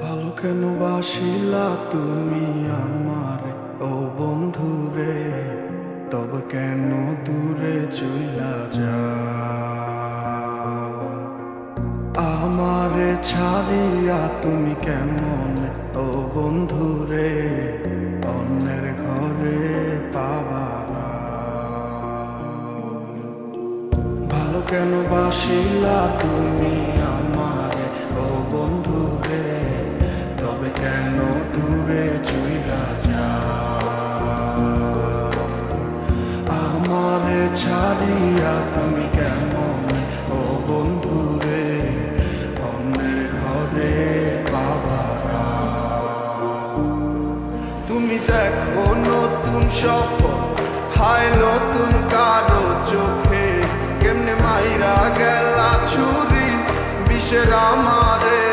ভালো কেন বাসিলা তুমি আমারে ও বন্ধুরে, তবে কেন দূরে চইলা যাও? আমারে ছাড়িয়া তুমি কেমন ও বন্ধুরে অন্যের ঘরে পাবারা? ভালো কেন বাসিলা তুমি আমারে ও বন্ধুরে, তবে কেন দূরে চইলা যাও? আমারে ছাড়িয়া তুমি কেমন ও বন্ধুরে অন্যের ঘরে পাবারা? তুমি দেখো নতুন স্বপ্ন, হায় নতুন কারো চোখে, কেমনে মাইরা গেলা ছুরি বিষের আমারে।